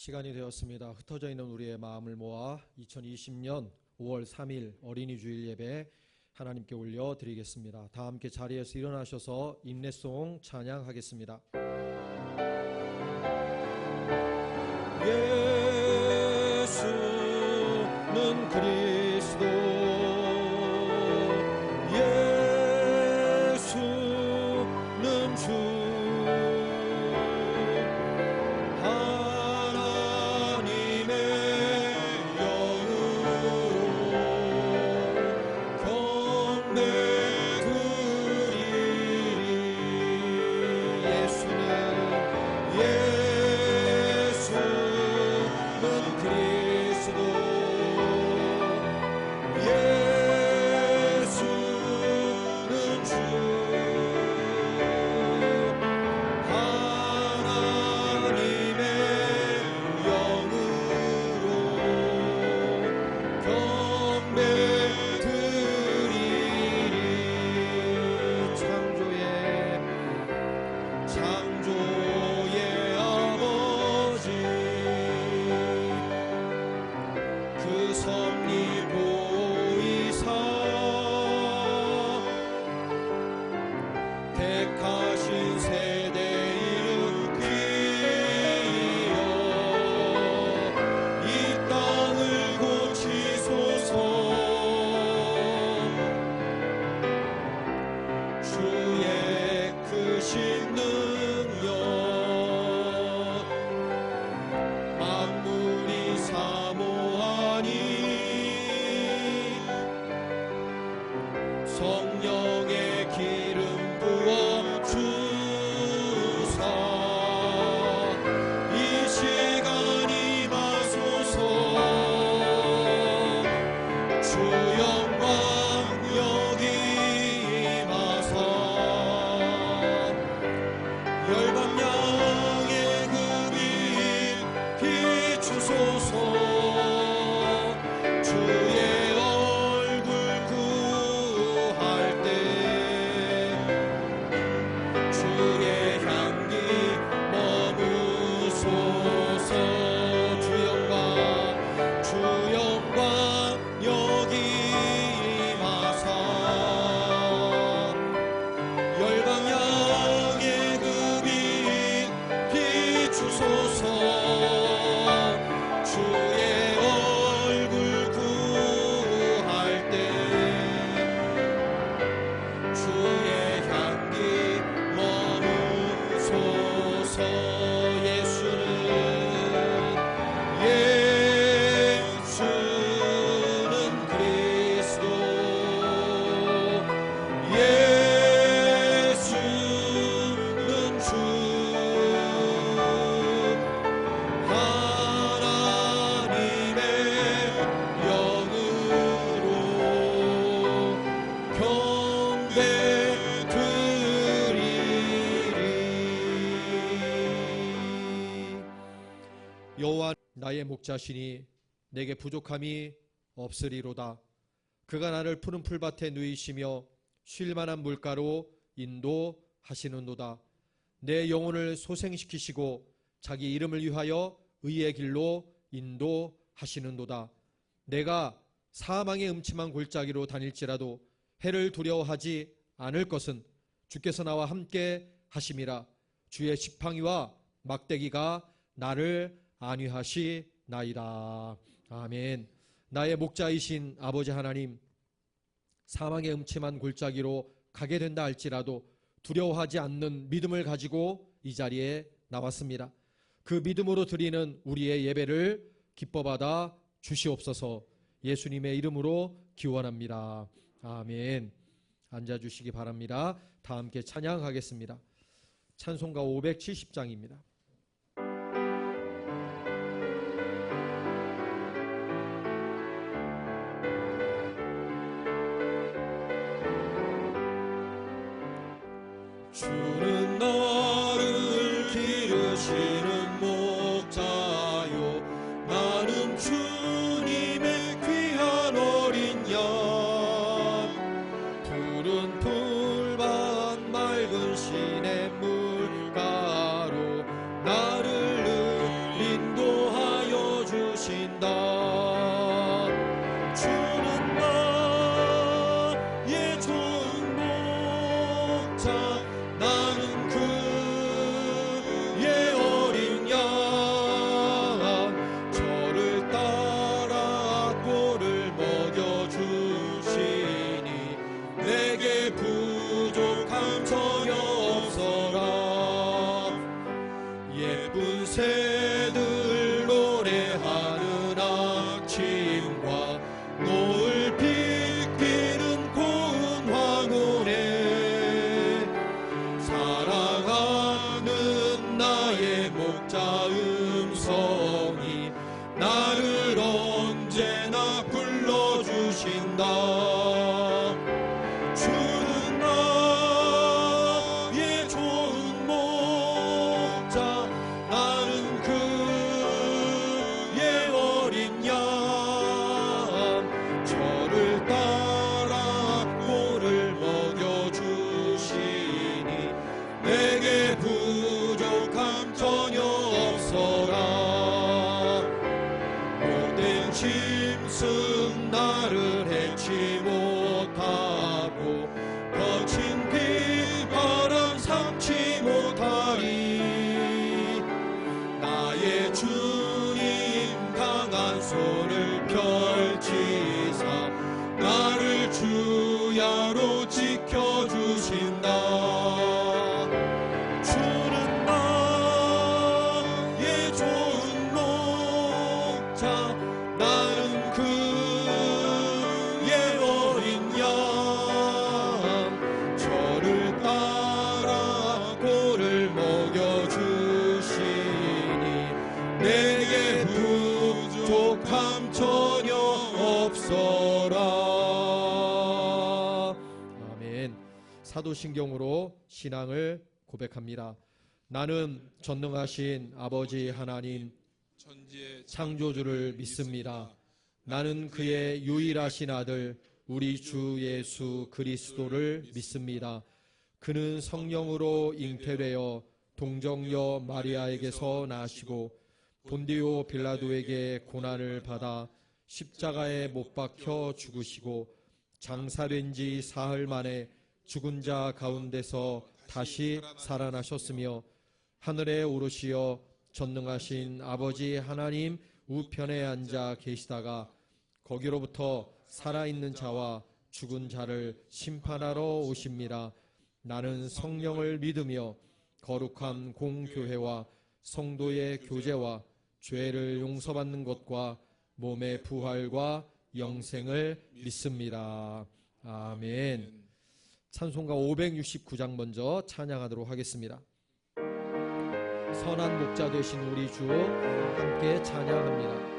시간이 되었습니다. 흩어져 있는 우리의 마음을 모아 2020년 5월 3일 어린이 주일 예배 하나님께 올려드리겠습니다. 다 함께 자리에서 일어나셔서 인내송 찬양하겠습니다. 예수는 그리스도, 예수는 주, 성령의 기름 부어 주사 이 시간 임하소서. 주 영광 여기 임하사 열방 양의 그 빛 비추소서. 주의 여호와 나의 목자시니 내게 부족함이 없으리로다. 그가 나를 푸른 풀밭에 누이시며 쉴 만한 물가로 인도하시는도다. 내 영혼을 소생시키시고 자기 이름을 위하여 의의 길로 인도하시는도다. 내가 사망의 음침한 골짜기로 다닐지라도 해를 두려워하지 않을 것은 주께서 나와 함께 하심이라. 주의 지팡이와 막대기가 나를 안위하시나이다. 아멘. 나의 목자이신 아버지 하나님, 사망의 음침한 골짜기로 가게 된다 할지라도 두려워하지 않는 믿음을 가지고 이 자리에 나왔습니다. 그 믿음으로 드리는 우리의 예배를 기뻐받아 주시옵소서. 예수님의 이름으로 기원합니다. 아멘. 앉아주시기 바랍니다. 다 함께 찬양하겠습니다. 찬송가 570장입니다. 주는 나를 기르시는 목자요, 나는 주님의 귀한 어린 양. 푸른 풀밭 맑은 시냇 물가로 나를 인도하 주신다. 주는 나의 좋은 목자, 나는 그의 어린 양. 저를 따라 꼴을 먹여주시니 내게 부족함 전혀 없어라. 못된 짐승 나를 해치 못하고 거친 비바람 삼지 못하리. 나의 주님 강한 손을 펼치사 나를 주야로 지켜주신다. 주는 나의 좋은 목자, 나는 그의 어린 양. 저를 따라 꼴을 먹여주시니 내게 부족함 전혀 없어라. 아멘. 사도신경으로 신앙을 고백합니다. 나는 전능하신 아버지 하나님 창조주를 믿습니다. 나는 그의 유일하신 아들 우리 주 예수 그리스도를 믿습니다. 그는 성령으로 잉태되어 동정녀 마리아에게서 나시고 본디오 빌라도에게 고난을 받아 십자가에 못 박혀 죽으시고 장사된 지 사흘 만에 죽은 자 가운데서 다시 살아나셨으며 하늘에 오르시어 전능하신 아버지 하나님 우편에 앉아 계시다가 거기로부터 살아있는 자와 죽은 자를 심판하러 오십니다. 나는 성령을 믿으며 거룩한 공교회와 성도의 교제와 죄를 용서받는 것과 몸의 부활과 영생을 믿습니다. 아멘. 찬송가 569장 먼저 찬양하도록 하겠습니다. 선한 목자 되신 우리 주 함께 찬양합니다.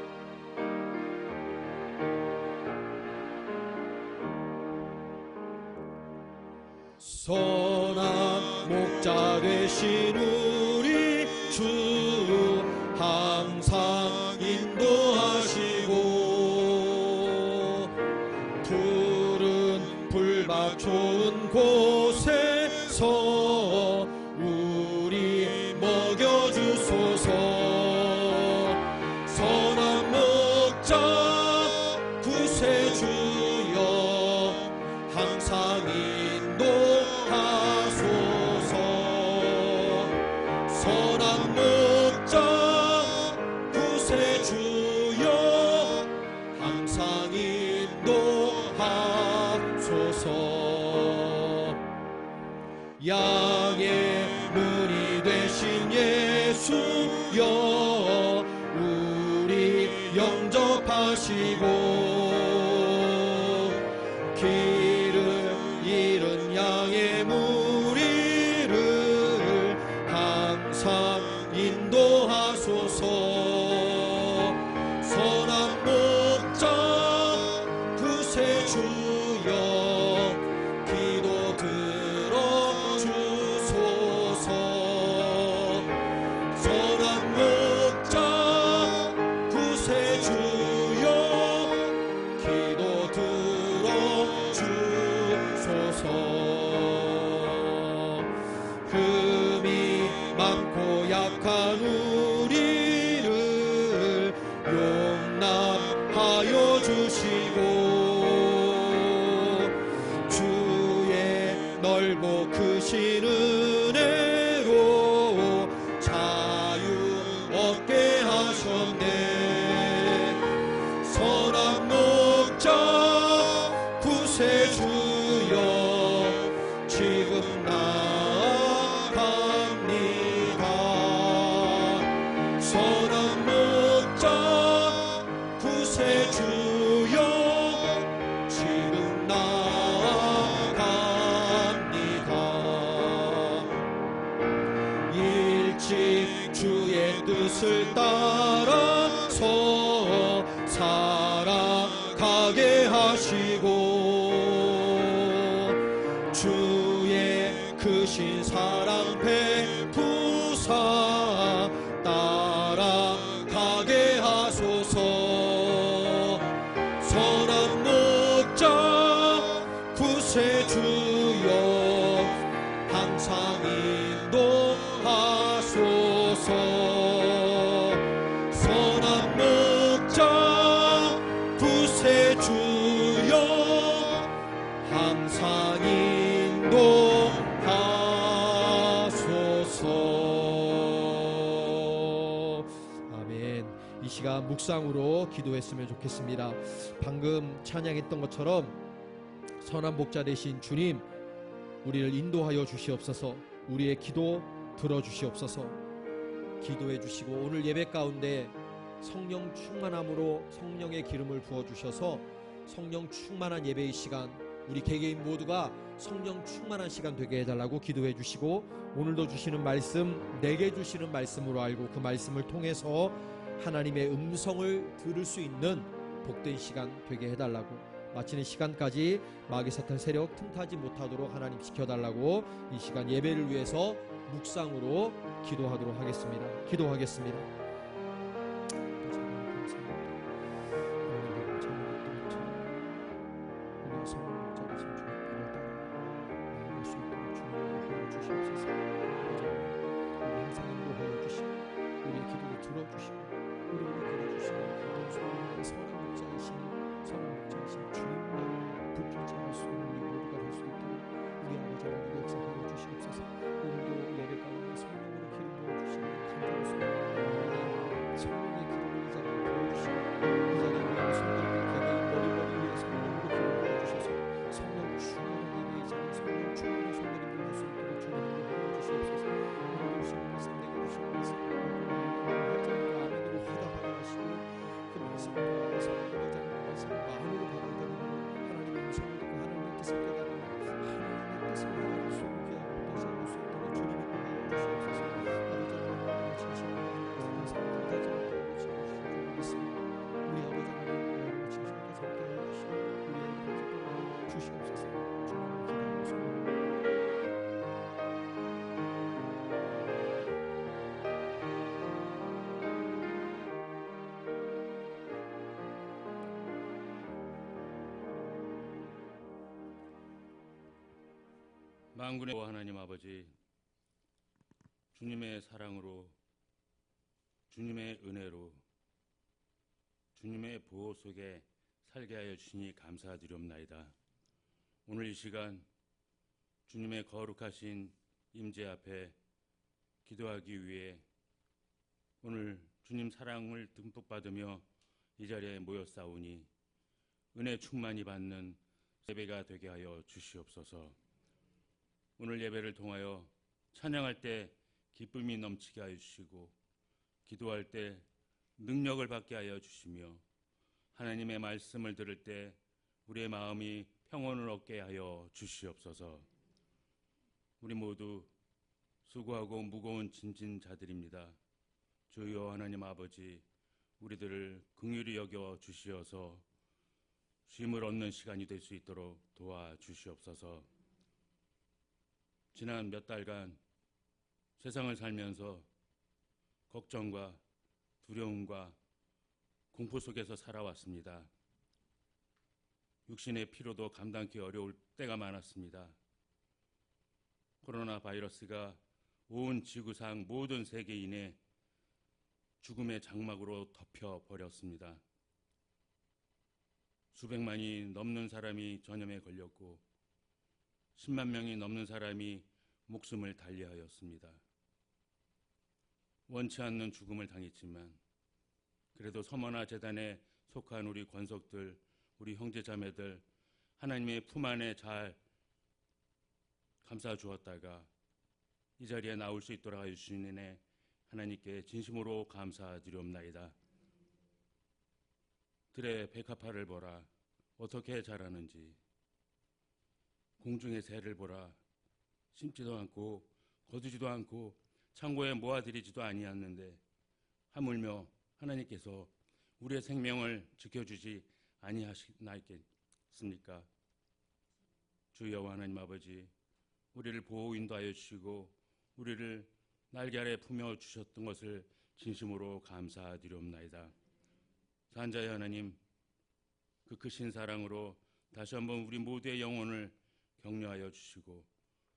선한 목자 되신 우리 주 항상 인도하시고 푸른 풀밭 좋은 곳에서 우리 먹여주소서. 선한 목자 구세주여 항상 인도하소서. 선한 목자 구세주여 항상 인도하소서. 양의 문이 되신 예수여 우리 영접하시고 길을 잃은 양의 무리를 항상 인도하소서. 선한 목자 구세주여 기도 들어주소서. 선한 목자 구세주여 기도 들어주소서. 흠이 많고 약한 우리를 용납하여 주시고 주의 넓고 크신 은혜로 자유 얻게 하셨네. 선한 목자 구세주여 지금 나아갑니다. 선한 목자 구세주여 지금 나아갑니다. 일찍 주의 뜻을 따라서 살아가게 하시고 주의 크신 사랑 베푸사 따라가게 하소서. 선한 목자 구세주여 항상 인도하소서. 선한 목자 구세주여 항상 인도하소서. 아멘. 이 시간 묵상으로 기도했으면 좋겠습니다. 방금 찬양했던 것처럼 선한 목자 되신 주님, 우리를 인도하여 주시옵소서. 우리의 기도 들어주시옵소서. 기도해 주시고 오늘 예배 가운데 성령 충만함으로 성령의 기름을 부어주셔서 성령 충만한 예배의 시간, 우리 개개인 모두가 성령 충만한 시간 되게 해달라고 기도해 주시고, 오늘도 주시는 말씀, 내게 주시는 말씀으로 알고 그 말씀을 통해서 하나님의 음성을 들을 수 있는 복된 시간 되게 해달라고, 마치는 시간까지 마귀 사탄 세력 틈타지 못하도록 하나님 지켜달라고 이 시간 예배를 위해서 묵상으로 기도하도록 하겠습니다. 기도하겠습니다. 만군의 하나님 아버지, 주님의 사랑으로, 주님의 은혜로, 주님의 보호 속에 살게 하여 주시니 감사드리옵나이다. 오늘 이 시간 주님의 거룩하신 임재 앞에 기도하기 위해 오늘 주님 사랑을 듬뿍 받으며 이 자리에 모였사오니 은혜 충만히 받는 예배가 되게 하여 주시옵소서. 오늘 예배를 통하여 찬양할 때 기쁨이 넘치게 하여 주시고, 기도할 때 능력을 받게 하여 주시며, 하나님의 말씀을 들을 때 우리의 마음이 평온을 얻게 하여 주시옵소서. 우리 모두 수고하고 무거운 짐진 자들입니다. 주여 하나님 아버지, 우리들을 긍휼히 여겨 주시어서 쉼을 얻는 시간이 될 수 있도록 도와주시옵소서. 지난 몇 달간 세상을 살면서 걱정과 두려움과 공포 속에서 살아왔습니다. 육신의 피로도 감당하기 어려울 때가 많았습니다. 코로나 바이러스가 온 지구상 모든 세계인의 죽음의 장막으로 덮여버렸습니다. 수백만이 넘는 사람이 전염에 걸렸고 10만 명이 넘는 사람이 목숨을 달리하였습니다. 원치 않는 죽음을 당했지만 그래도 서머나 재단에 속한 우리 권속들, 우리 형제자매들 하나님의 품 안에 잘 감싸 주었다가 이 자리에 나올 수 있도록 하여 주신 은혜 하나님께 진심으로 감사드리옵나이다. 들의 백합화를 보라, 어떻게 자라는지. 공중의 새를 보라, 심지도 않고 거두지도 않고 창고에 모아들이지도 아니하는데 하물며 하나님께서 우리의 생명을 지켜주지 아니하시나이까. 않습니까? 주 여호와 하나님 아버지, 우리를 보호 인도하여 주시고 우리를 날개 아래 품어 주셨던 것을 진심으로 감사드리옵나이다. 산자의 하나님, 그 크신 사랑으로 다시 한번 우리 모두의 영혼을 격려하여 주시고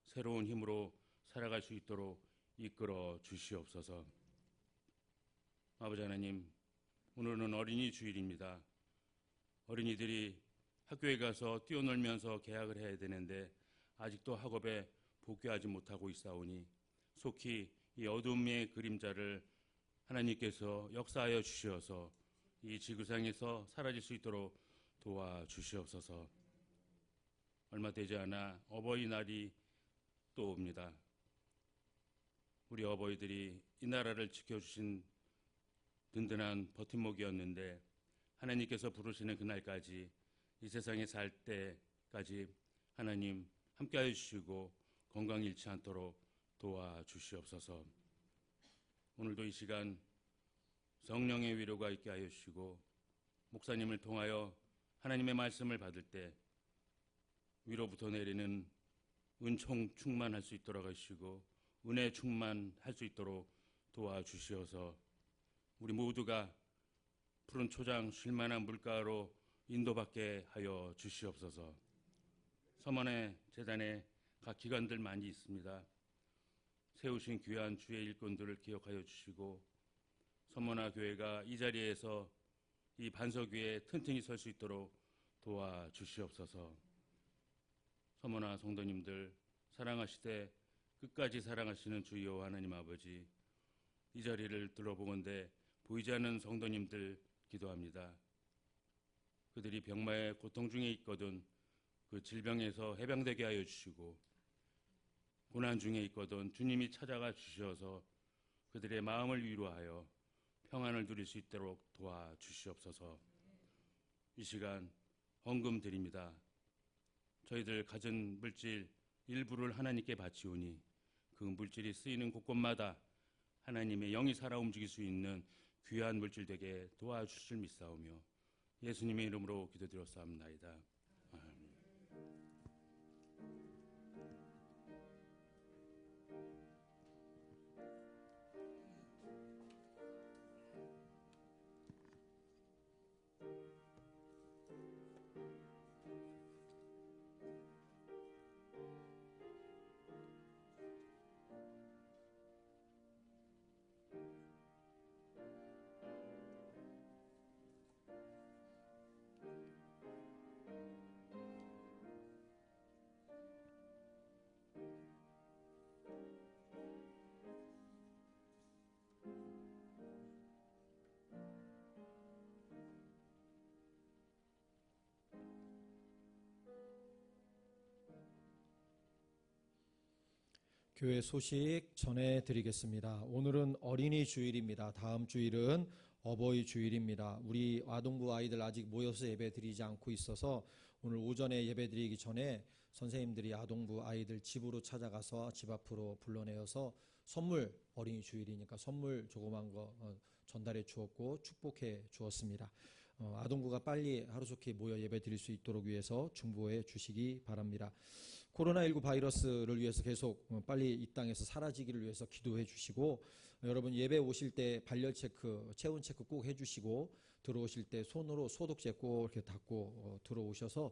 새로운 힘으로 살아갈 수 있도록 이끌어 주시옵소서. 아버지 하나님, 오늘은 어린이 주일입니다. 어린이들이 학교에 가서 뛰어놀면서 개학을 해야 되는데 아직도 학업에 복귀하지 못하고 있사오니 속히 이 어둠의 그림자를 하나님께서 역사하여 주시어서 이 지구상에서 사라질 수 있도록 도와주시옵소서. 얼마 되지 않아 어버이날이 또 옵니다. 우리 어버이들이 이 나라를 지켜주신 든든한 버팀목이었는데 하나님께서 부르시는 그날까지 이 세상에 살 때까지 하나님 함께하여 주시고 건강 잃지 않도록 도와주시옵소서. 오늘도 이 시간 성령의 위로가 있게 하여 주시고 목사님을 통하여 하나님의 말씀을 받을 때 위로부터 내리는 은총 충만할 수 있도록 하시고 은혜 충만할 수 있도록 도와주시어서 우리 모두가 푸른 초장 쉴만한 물가로 인도받게 하여 주시옵소서. 서만의 재단에 각 기관들 많이 있습니다. 세우신 귀한 주의 일꾼들을 기억하여 주시고 서머나 교회가 이 자리에서 이 반석 위에 튼튼히 설 수 있도록 도와주시옵소서. 서머나 성도님들 사랑하시되 끝까지 사랑하시는 주 여호와 하나님 아버지, 이 자리를 둘러보건대 보이지 않는 성도님들 기도합니다. 그들이 병마의 고통 중에 있거든 그 질병에서 해방되게 하여 주시고 고난 중에 있거든 주님이 찾아가 주셔서 그들의 마음을 위로하여 평안을 누릴 수 있도록 도와주시옵소서. 이 시간 헌금 드립니다. 저희들 가진 물질 일부를 하나님께 바치오니 그 물질이 쓰이는 곳곳마다 하나님의 영이 살아 움직일 수 있는 귀한 물질 되게 도와주실 믿사오며 예수님의 이름으로 기도드렸사옵나이다. 아멘. 교회 소식 전해드리겠습니다. 오늘은 어린이 주일입니다. 다음 주일은 어버이 주일입니다. 우리 아동부 아이들 아직 모여서 예배 드리지 않고 있어서 오늘 오전에 예배 드리기 전에 선생님들이 아동부 아이들 집으로 찾아가서 집 앞으로 불러내어서 선물, 어린이 주일이니까 선물 조그만 거 전달해 주었고 축복해 주었습니다. 아동부가 빨리 하루속히 모여 예배 드릴 수 있도록 위해서 중보해 주시기 바랍니다. 코로나19 바이러스를 위해서 계속 빨리 이 땅에서 사라지기를 위해서 기도해 주시고, 여러분 예배 오실 때 발열 체크, 체온 체크 꼭 해주시고, 들어오실 때 손으로 소독제 꼭 이렇게 닦고 들어오셔서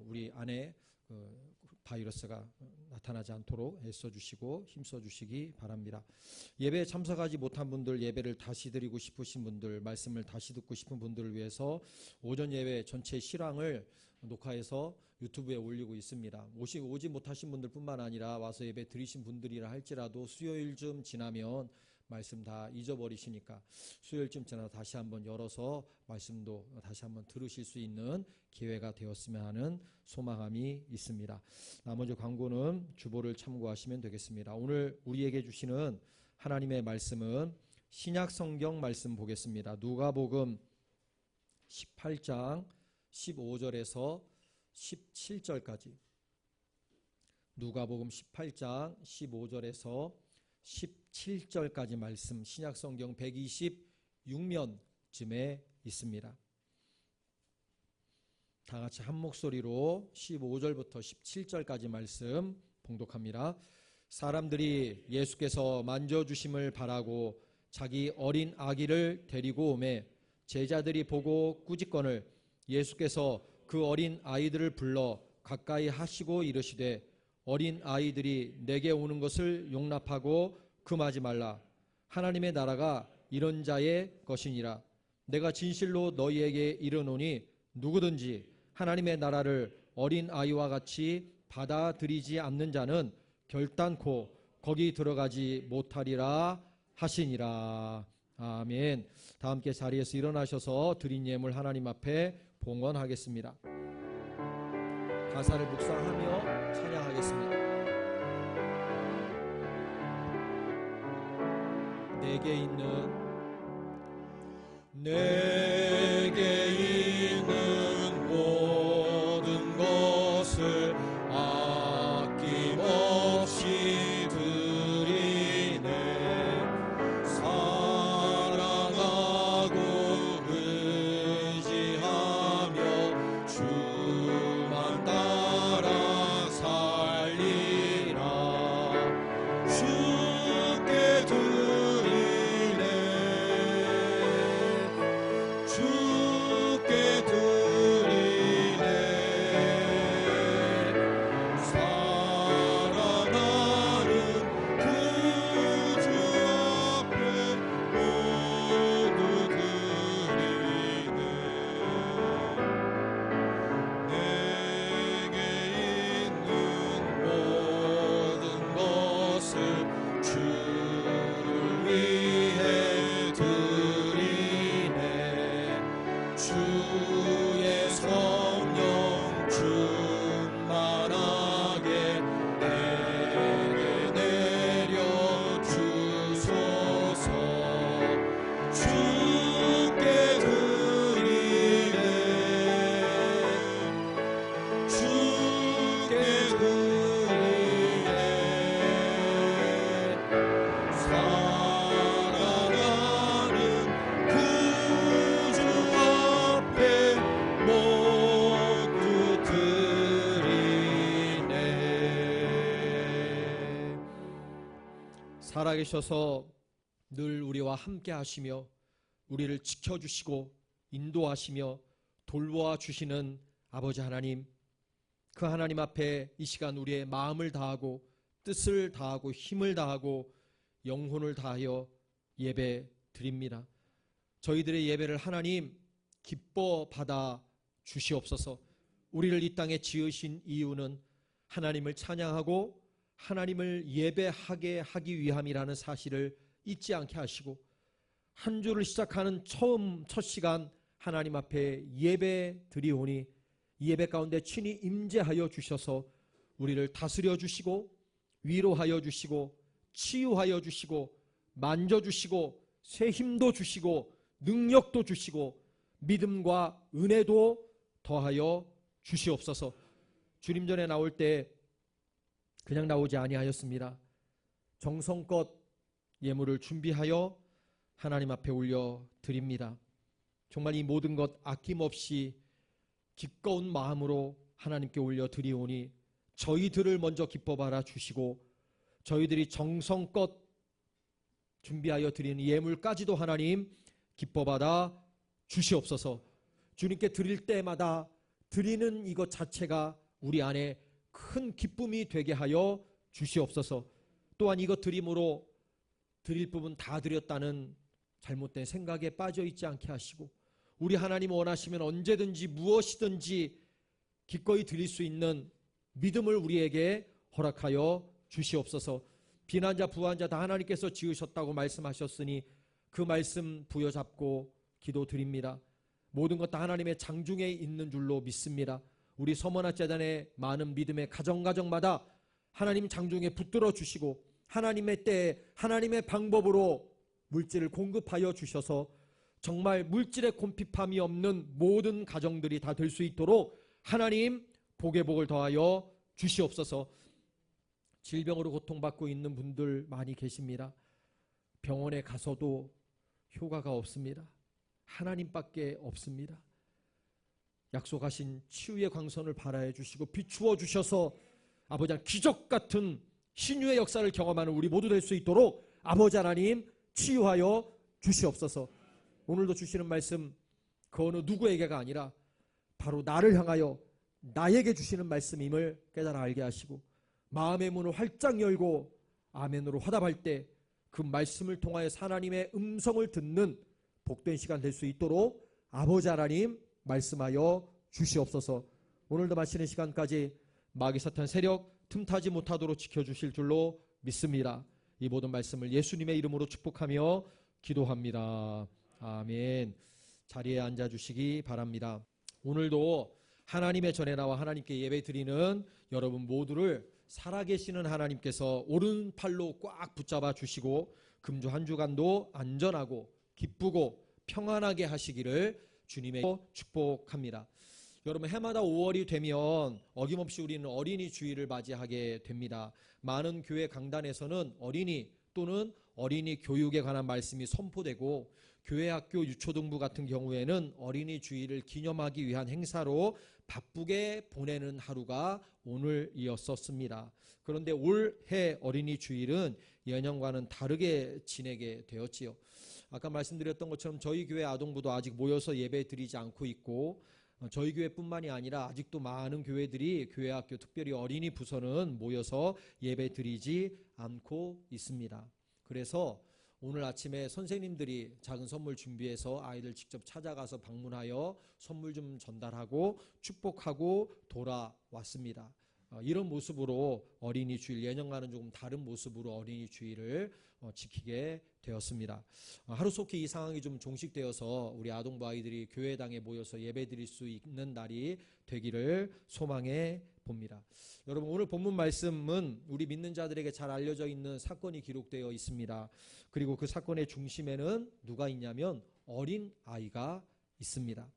우리 안에 바이러스가 나타나지 않도록 애써주시고 힘써주시기 바랍니다. 예배에 참석하지 못한 분들, 예배를 다시 드리고 싶으신 분들, 말씀을 다시 듣고 싶은 분들을 위해서 오전 예배 전체 실황을 녹화해서 유튜브에 올리고 있습니다. 오지 못하신 분들 뿐만 아니라 와서 예배 드리신 분들이라 할지라도 수요일쯤 지나면 말씀 다 잊어버리시니까 수요일쯤 지나 다시 한번 열어서 말씀도 다시 한번 들으실 수 있는 기회가 되었으면 하는 소망함이 있습니다. 나머지 광고는 주보를 참고하시면 되겠습니다. 오늘 우리에게 주시는 하나님의 말씀은 신약 성경 말씀 보겠습니다. 누가복음 18장 15절에서 17절까지, 누가복음 18장 15절에서 17절까지 말씀, 신약성경 126면쯤에 있습니다. 다 같이 한 목소리로 15절부터 17절까지 말씀 봉독합니다. 사람들이 예수께서 만져주심을 바라고 자기 어린 아기를 데리고 오매 제자들이 보고 꾸짖거늘 예수께서 그 어린 아이들을 불러 가까이 하시고 이르시되 어린 아이들이 내게 오는 것을 용납하고 금하지 말라. 하나님의 나라가 이런 자의 것이니라. 내가 진실로 너희에게 이르노니 누구든지 하나님의 나라를 어린 아이와 같이 받아들이지 않는 자는 결단코 거기 들어가지 못하리라 하시니라. 아멘. 다 함께 자리에서 일어나셔서 드린 예물 하나님 앞에 봉헌하겠습니다. 가사를 묵상하며 찬양하겠습니다. 내게 있는 모든 것을 아낌없이 드리네. 사랑하고 의지하며 주만 따라 살리라. 주께 드리네. 주께 드리네. 사랑하는 그 주 앞에 모두 드리네. 내게 있는 모든 것을 주를 위해 드리네. 주의 성령 충만하게 내게 내려 주소서. 주께 드리네. 주께 드리네. 사랑하는 그 주 앞에 모두 드리네. 살아계셔서 늘 우리와 함께 하시며 우리를 지켜주시고 인도하시며 돌보아 주시는 아버지 하나님, 그 하나님 앞에 이 시간 우리의 마음을 다하고 뜻을 다하고 힘을 다하고 영혼을 다하여 예배 드립니다. 저희들의 예배를 하나님 기뻐 받아 주시옵소서. 우리를 이 땅에 지으신 이유는 하나님을 찬양하고 하나님을 예배하게 하기 위함이라는 사실을 잊지 않게 하시고, 한 주를 시작하는 첫 시간 하나님 앞에 예배 드리오니 이 예배 가운데 친히 임재하여 주셔서 우리를 다스려 주시고 위로하여 주시고 치유하여 주시고 만져주시고 새 힘도 주시고 능력도 주시고 믿음과 은혜도 더하여 주시옵소서. 주님 전에 나올 때 그냥 나오지 아니하였습니다. 정성껏 예물을 준비하여 하나님 앞에 올려 드립니다. 정말 이 모든 것 아낌없이 기꺼운 마음으로 하나님께 올려 드리오니 저희들을 먼저 기뻐 받아 주시고 저희들이 정성껏 준비하여 드리는 예물까지도 하나님 기뻐 받아 주시옵소서. 주님께 드릴 때마다 드리는 이것 자체가 우리 안에 큰 기쁨이 되게 하여 주시옵소서. 또한 이것 드림으로 드릴 부분 다 드렸다는 잘못된 생각에 빠져 있지 않게 하시고, 우리 하나님 원하시면 언제든지 무엇이든지 기꺼이 드릴 수 있는 믿음을 우리에게 허락하여 주시옵소서. 비난자 부한자 다 하나님께서 지으셨다고 말씀하셨으니 그 말씀 부여잡고 기도드립니다. 모든 것 다 하나님의 장중에 있는 줄로 믿습니다. 우리 서머나 재단의 많은 믿음의 가정마다 하나님 장중에 붙들어 주시고 하나님의 때에 하나님의 방법으로 물질을 공급하여 주셔서 정말 물질의 곰핍함이 없는 모든 가정들이 다 될 수 있도록 하나님 복의 복을 더하여 주시옵소서. 질병으로 고통받고 있는 분들 많이 계십니다. 병원에 가서도 효과가 없습니다. 하나님밖에 없습니다. 약속하신 치유의 광선을 발하여 주시고 비추어 주셔서 아버지 하나님 기적 같은 신유의 역사를 경험하는 우리 모두 될 수 있도록 아버지 하나님 치유하여 주시옵소서. 오늘도 주시는 말씀 그 어느 누구에게가 아니라 바로 나를 향하여 나에게 주시는 말씀임을 깨달아 알게 하시고 마음의 문을 활짝 열고 아멘으로 화답할 때 그 말씀을 통하여 하나님의 음성을 듣는 복된 시간 될 수 있도록 아버지 하나님 말씀하여 주시옵소서. 오늘도 마치는 시간까지 마귀 사탄 세력 틈타지 못하도록 지켜주실 줄로 믿습니다. 이 모든 말씀을 예수님의 이름으로 축복하며 기도합니다. 아멘. 자리에 앉아주시기 바랍니다. 오늘도 하나님의 전에 나와 하나님께 예배 드리는 여러분 모두를 살아계시는 하나님께서 오른팔로 꽉 붙잡아 주시고 금주 한 주간도 안전하고 기쁘고 평안하게 하시기를 주님의 축복합니다. 여러분 해마다 5월이 되면 어김없이 우리는 어린이 주일을 맞이하게 됩니다. 많은 교회 강단에서는 어린이 또는 어린이 교육에 관한 말씀이 선포되고 교회 학교 유초등부 같은 경우에는 어린이 주일을 기념하기 위한 행사로 바쁘게 보내는 하루가 오늘이었었습니다. 그런데 올해 어린이 주일은 예년과는 다르게 지내게 되었지요. 아까 말씀드렸던 것처럼 저희 교회 아동부도 아직 모여서 예배 드리지 않고 있고 저희 교회뿐만이 아니라 아직도 많은 교회들이 교회학교 특별히 어린이 부서는 모여서 예배 드리지 않고 있습니다. 그래서 오늘 아침에 선생님들이 작은 선물 준비해서 아이들 직접 찾아가서 방문하여 선물 좀 전달하고 축복하고 돌아왔습니다. 이런 모습으로 어린이 주일 예년과는 조금 다른 모습으로 어린이 주일을 지키게 되었습니다. 하루속히 이 상황이 좀 종식되어서 우리 아동부 아이들이 교회당에 모여서 예배 드릴 수 있는 날이 되기를 소망해 봅니다. 여러분 오늘 본문 말씀은 우리 믿는 자들에게 잘 알려져 있는 사건이 기록되어 있습니다. 그리고 그 사건의 중심에는 누가 있냐면 어린 아이가 있습니다.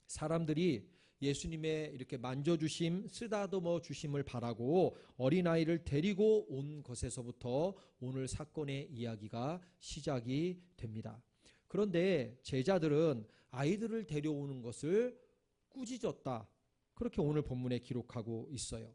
사람들이 예수님의 이렇게 만져주심, 쓰다듬어 주심을 바라고 어린아이를 데리고 온 것에서부터 오늘 사건의 이야기가 시작이 됩니다. 그런데 제자들은 아이들을 데려오는 것을 꾸짖었다. 그렇게 오늘 본문에 기록하고 있어요.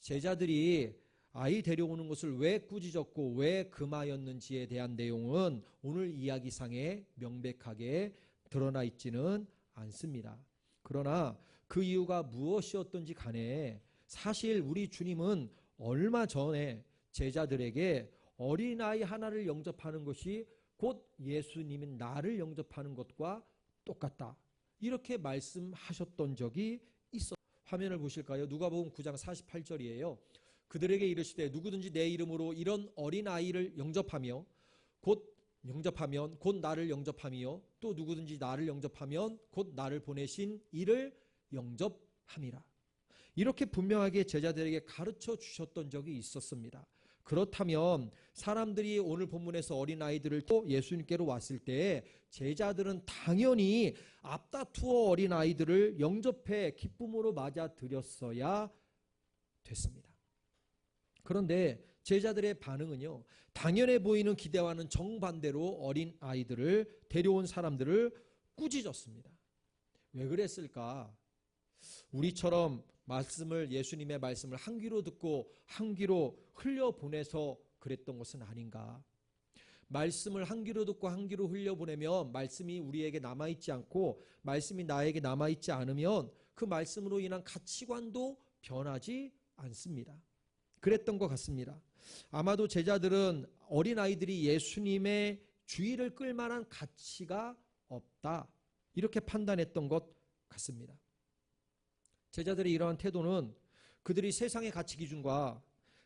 제자들이 아이 데려오는 것을 왜 꾸짖었고 왜 금하였는지에 대한 내용은 오늘 이야기상에 명백하게 드러나 있지는 않습니다. 그러나 그 이유가 무엇이었던지 간에 사실 우리 주님은 얼마 전에 제자들에게 어린아이 하나를 영접하는 것이 곧 예수님인 나를 영접하는 것과 똑같다. 이렇게 말씀하셨던 적이 있어. 화면을 보실까요? 누가복음 9장 48절이에요. 그들에게 이르시되 누구든지 내 이름으로 이런 어린아이를 영접하면 곧 나를 영접함이요 또 누구든지 나를 영접하면 곧 나를 보내신 이를 영접함이라. 이렇게 분명하게 제자들에게 가르쳐 주셨던 적이 있었습니다. 그렇다면 사람들이 오늘 본문에서 어린아이들을 또 예수님께로 왔을 때 제자들은 당연히 앞다투어 어린아이들을 영접해 기쁨으로 맞아들였어야 됐습니다. 그런데 제자들의 반응은요, 당연해 보이는 기대와는 정반대로 어린아이들을 데려온 사람들을 꾸짖었습니다. 왜 그랬을까? 우리처럼 예수님의 말씀을 한 귀로 듣고 한 귀로 흘려보내서 그랬던 것은 아닌가? 말씀을 한 귀로 듣고 한 귀로 흘려보내면 말씀이 우리에게 남아있지 않고 말씀이 나에게 남아있지 않으면 그 말씀으로 인한 가치관도 변하지 않습니다. 그랬던 것 같습니다. 아마도 제자들은 어린아이들이 예수님의 주의를 끌만한 가치가 없다. 이렇게 판단했던 것 같습니다. 제자들의 이러한 태도는 그들이 세상의 가치 기준과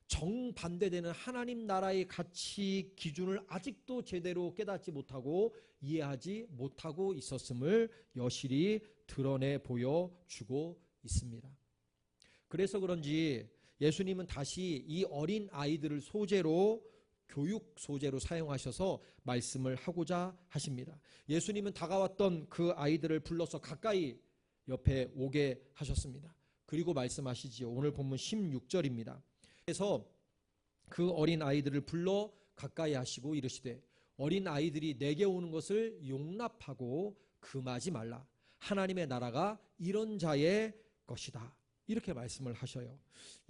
정반대되는 하나님 나라의 가치 기준을 아직도 제대로 깨닫지 못하고 이해하지 못하고 있었음을 여실히 드러내 보여주고 있습니다. 그래서 그런지 예수님은 다시 이 어린 아이들을 교육 소재로 사용하셔서 말씀을 하고자 하십니다. 예수님은 다가왔던 그 아이들을 불러서 가까이 옆에 오게 하셨습니다. 그리고 말씀하시지요. 오늘 본문 16절입니다. 그래서 그 어린 아이들을 불러 가까이 하시고 이르시되 어린 아이들이 내게 오는 것을 용납하고 금하지 말라. 하나님의 나라가 이런 자의 것이다. 이렇게 말씀을 하셔요.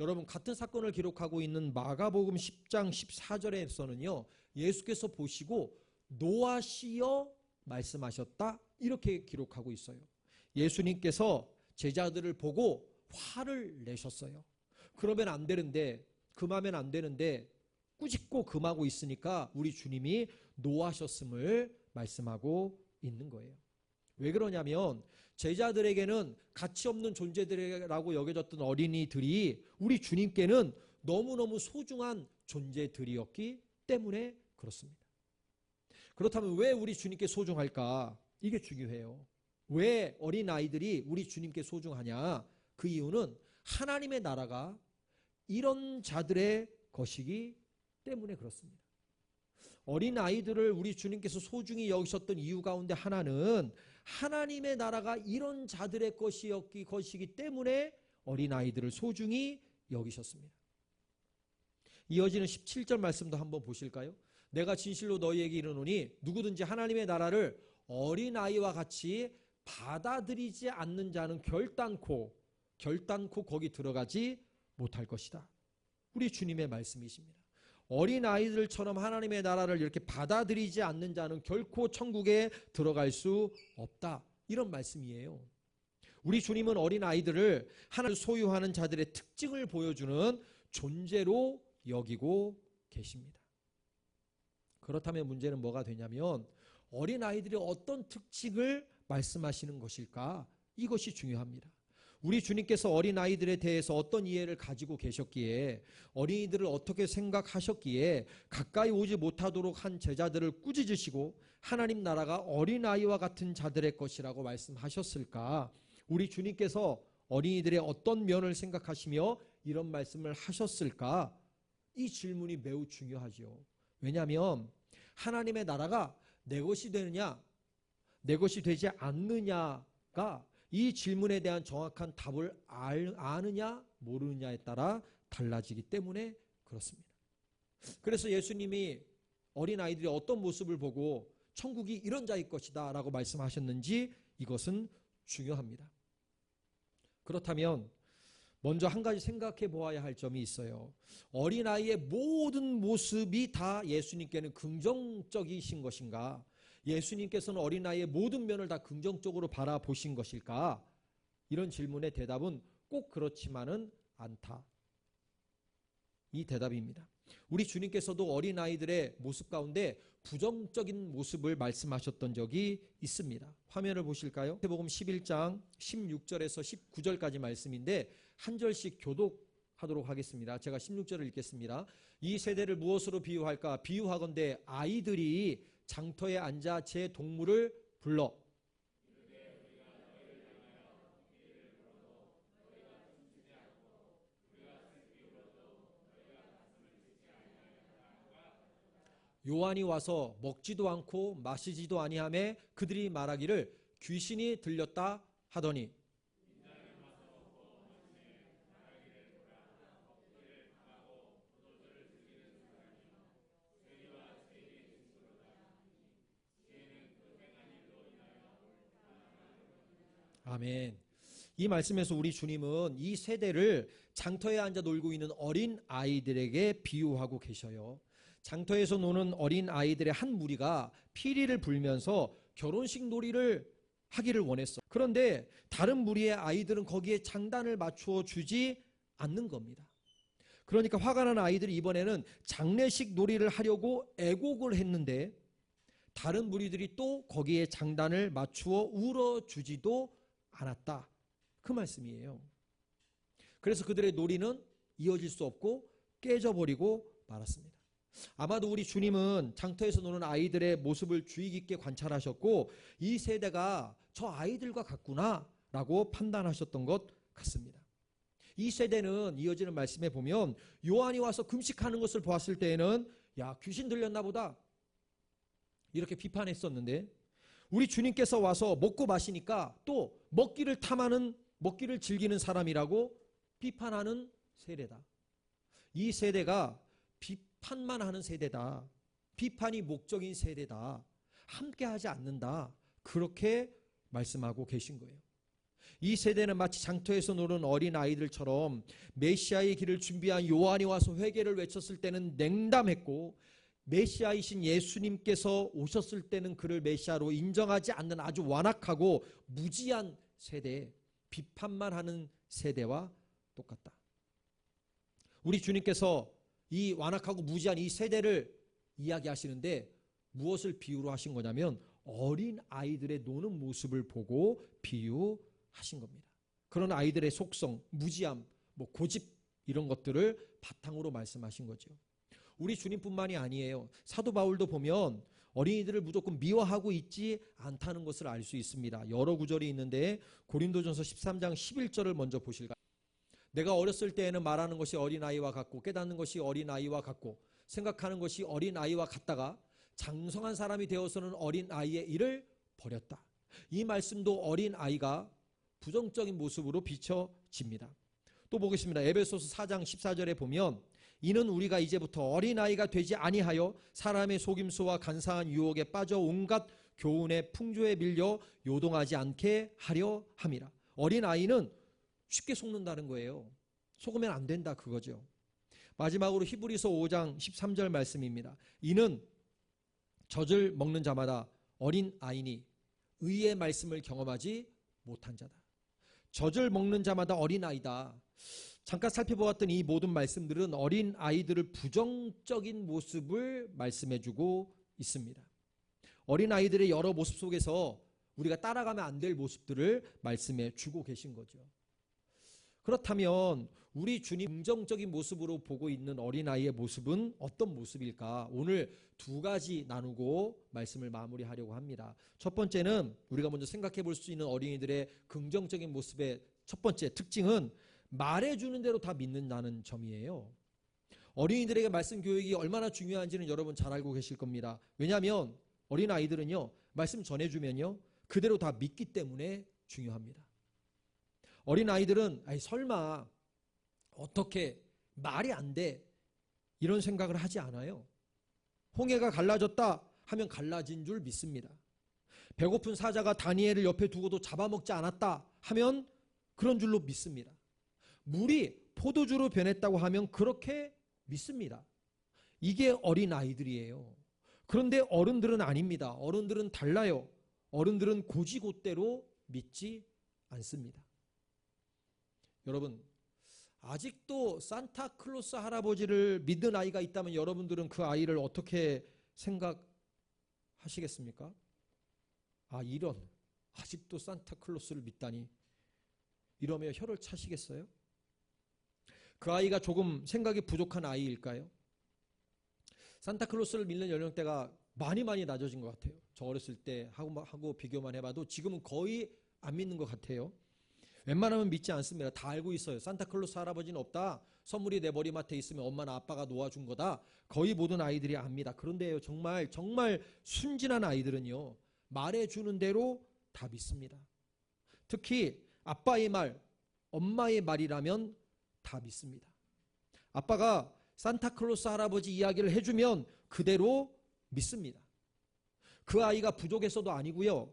여러분, 같은 사건을 기록하고 있는 마가복음 10장 14절에서는요. 예수께서 보시고 노하시어 말씀하셨다. 이렇게 기록하고 있어요. 예수님께서 제자들을 보고 화를 내셨어요. 그러면 안 되는데, 금하면 안 되는데 꾸짖고 금하고 있으니까 우리 주님이 노하셨음을 말씀하고 있는 거예요. 왜 그러냐면 제자들에게는 가치 없는 존재들이라고 여겨졌던 어린이들이 우리 주님께는 너무너무 소중한 존재들이었기 때문에 그렇습니다. 그렇다면 왜 우리 주님께 소중할까? 이게 중요해요. 왜 어린아이들이 우리 주님께 소중하냐? 그 이유는 하나님의 나라가 이런 자들의 것이기 때문에 그렇습니다. 어린아이들을 우리 주님께서 소중히 여기셨던 이유 가운데 하나는 하나님의 나라가 이런 자들의 것이기 때문에 어린아이들을 소중히 여기셨습니다. 이어지는 17절 말씀도 한번 보실까요? 내가 진실로 너희에게 이르노니 누구든지 하나님의 나라를 어린아이와 같이 받아들이지 않는 자는 결단코 거기 들어가지 못할 것이다. 우리 주님의 말씀이십니다. 어린아이들처럼 하나님의 나라를 이렇게 받아들이지 않는 자는 결코 천국에 들어갈 수 없다. 이런 말씀이에요. 우리 주님은 어린아이들을 하나님을 소유하는 자들의 특징을 보여주는 존재로 여기고 계십니다. 그렇다면 문제는 뭐가 되냐면 어린아이들이 어떤 특징을 말씀하시는 것일까? 이것이 중요합니다. 우리 주님께서 어린아이들에 대해서 어떤 이해를 가지고 계셨기에, 어린이들을 어떻게 생각하셨기에 가까이 오지 못하도록 한 제자들을 꾸짖으시고 하나님 나라가 어린아이와 같은 자들의 것이라고 말씀하셨을까? 우리 주님께서 어린이들의 어떤 면을 생각하시며 이런 말씀을 하셨을까? 이 질문이 매우 중요하죠. 왜냐하면 하나님의 나라가 내 것이 되느냐, 내 것이 되지 않느냐가 이 질문에 대한 정확한 답을 아느냐 모르느냐에 따라 달라지기 때문에 그렇습니다. 그래서 예수님이 어린아이들이 어떤 모습을 보고 천국이 이런 자일 것이다 라고 말씀하셨는지 이것은 중요합니다. 그렇다면 먼저 한 가지 생각해 보아야 할 점이 있어요. 어린아이의 모든 모습이 다 예수님께는 긍정적이신 것인가? 예수님께서는 어린아이의 모든 면을 다 긍정적으로 바라보신 것일까? 이런 질문의 대답은 꼭 그렇지만은 않다. 이 대답입니다. 우리 주님께서도 어린아이들의 모습 가운데 부정적인 모습을 말씀하셨던 적이 있습니다. 화면을 보실까요? 마태복음 11장 16절에서 19절까지 말씀인데 한 절씩 교독하도록 하겠습니다. 제가 16절을 읽겠습니다. 이 세대를 무엇으로 비유할까? 비유하건대 아이들이 장터에 앉아 제 동물을 불러 요한이 와서 먹지도 않고 마시지도 아니하매 그들이 말하기를 귀신이 들렸다 하더니 아멘. 이 말씀에서 우리 주님은 이 세대를 장터에 앉아 놀고 있는 어린 아이들에게 비유하고 계셔요. 장터에서 노는 어린 아이들의 한 무리가 피리를 불면서 결혼식 놀이를 하기를 원했어. 그런데 다른 무리의 아이들은 거기에 장단을 맞추어 주지 않는 겁니다. 그러니까 화가 난 아이들이 이번에는 장례식 놀이를 하려고 애곡을 했는데 다른 무리들이 또 거기에 장단을 맞추어 울어주지도 않았다. 그 말씀이에요. 그래서 그들의 놀이는 이어질 수 없고 깨져버리고 말았습니다. 아마도 우리 주님은 장터에서 노는 아이들의 모습을 주의 깊게 관찰하셨고 이 세대가 저 아이들과 같구나 라고 판단하셨던 것 같습니다. 이 세대는 이어지는 말씀에 보면 요한이 와서 금식하는 것을 보았을 때에는 야, 귀신 들렸나 보다 이렇게 비판했었는데 우리 주님께서 와서 먹고 마시니까 또 먹기를 탐하는, 먹기를 즐기는 사람이라고 비판하는 세대다. 이 세대가 비판만 하는 세대다. 비판이 목적인 세대다. 함께하지 않는다. 그렇게 말씀하고 계신 거예요. 이 세대는 마치 장터에서 노는 어린 아이들처럼 메시아의 길을 준비한 요한이 와서 회개를 외쳤을 때는 냉담했고, 메시아이신 예수님께서 오셨을 때는 그를 메시아로 인정하지 않는 아주 완악하고 무지한 세대, 비판만 하는 세대와 똑같다. 우리 주님께서 이 완악하고 무지한 이 세대를 이야기하시는데 무엇을 비유로 하신 거냐면 어린 아이들의 노는 모습을 보고 비유하신 겁니다. 그런 아이들의 속성, 무지함, 고집 이런 것들을 바탕으로 말씀하신 거죠. 우리 주님뿐만이 아니에요. 사도 바울도 보면 어린이들을 무조건 미워하고 있지 않다는 것을 알 수 있습니다. 여러 구절이 있는데 고린도전서 13장 11절을 먼저 보실까요? 내가 어렸을 때에는 말하는 것이 어린아이와 같고 깨닫는 것이 어린아이와 같고 생각하는 것이 어린아이와 같다가 장성한 사람이 되어서는 어린아이의 일을 버렸다. 이 말씀도 어린아이가 부정적인 모습으로 비춰집니다. 또 보겠습니다. 에베소서 4장 14절에 보면 이는 우리가 이제부터 어린아이가 되지 아니하여 사람의 속임수와 간사한 유혹에 빠져 온갖 교훈의 풍조에 밀려 요동하지 않게 하려 함이라. 어린아이는 쉽게 속는다는 거예요. 속으면 안 된다 그거죠. 마지막으로 히브리서 5장 13절 말씀입니다. 이는 젖을 먹는 자마다 어린아이니 의의 말씀을 경험하지 못한 자다. 젖을 먹는 자마다 어린아이다. 잠깐 살펴보았던 이 모든 말씀들은 어린아이들을 부정적인 모습을 말씀해주고 있습니다. 어린아이들의 여러 모습 속에서 우리가 따라가면 안 될 모습들을 말씀해주고 계신 거죠. 그렇다면 우리 주님 긍정적인 모습으로 보고 있는 어린아이의 모습은 어떤 모습일까? 오늘 두 가지 나누고 말씀을 마무리하려고 합니다. 첫 번째는 우리가 먼저 생각해 볼 수 있는 어린이들의 긍정적인 모습의 첫 번째 특징은 말해주는 대로 다 믿는다는 점이에요. 어린이들에게 말씀 교육이 얼마나 중요한지는 여러분 잘 알고 계실 겁니다. 왜냐하면 어린아이들은요 말씀 전해주면요 그대로 다 믿기 때문에 중요합니다. 어린아이들은 설마 어떻게 말이 안 돼 이런 생각을 하지 않아요. 홍해가 갈라졌다 하면 갈라진 줄 믿습니다. 배고픈 사자가 다니엘을 옆에 두고도 잡아먹지 않았다 하면 그런 줄로 믿습니다. 물이 포도주로 변했다고 하면 그렇게 믿습니다. 이게 어린아이들이에요. 그런데 어른들은 아닙니다. 어른들은 달라요. 어른들은 고지곳대로 믿지 않습니다. 여러분 아직도 산타클로스 할아버지를 믿는 아이가 있다면 여러분들은 그 아이를 어떻게 생각하시겠습니까? 이런 아직도 산타클로스를 믿다니 이러며 혀를 차시겠어요? 그 아이가 조금 생각이 부족한 아이일까요? 산타클로스를 믿는 연령대가 많이 낮아진 것 같아요. 저 어렸을 때 하고 비교만 해봐도 지금은 거의 안 믿는 것 같아요. 웬만하면 믿지 않습니다. 다 알고 있어요. 산타클로스 할아버지는 없다. 선물이 내 머리맡에 있으면 엄마나 아빠가 놓아준 거다. 거의 모든 아이들이 압니다. 그런데요 정말 순진한 아이들은요 말해주는 대로 다 믿습니다. 특히 아빠의 말, 엄마의 말이라면 다 믿습니다. 아빠가 산타클로스 할아버지 이야기를 해주면 그대로 믿습니다. 그 아이가 부족해서도 아니고요